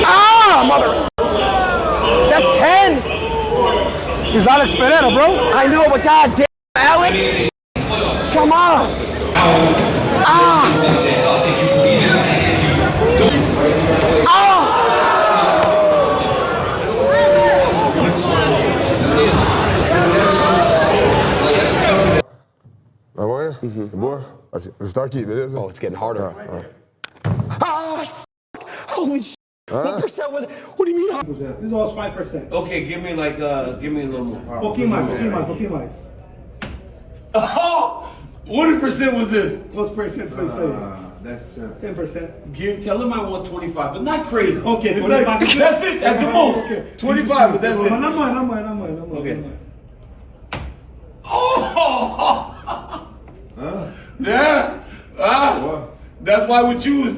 Ah, mother. That's 10. He's Alex Pereira, bro. I know, but god damn, Alex. Come on. Ah. Amanhã? Boa? Assim, ajustar aqui, beleza? Oh, it's getting harder. Ah, holy shit. What percent was it? What do you mean? This was 5%. Okay, give me like, give me a little more. Pouquinho mais. Oh! What percent was this? Quantos percento foi isso aí? 10%. 10%. Tell him I want 25, but not crazy. Okay, It's 25. like, that's it, at the most. Okay. 25, but that's it. Na mãe. Okay. Oh! Yeah. That's why we choose.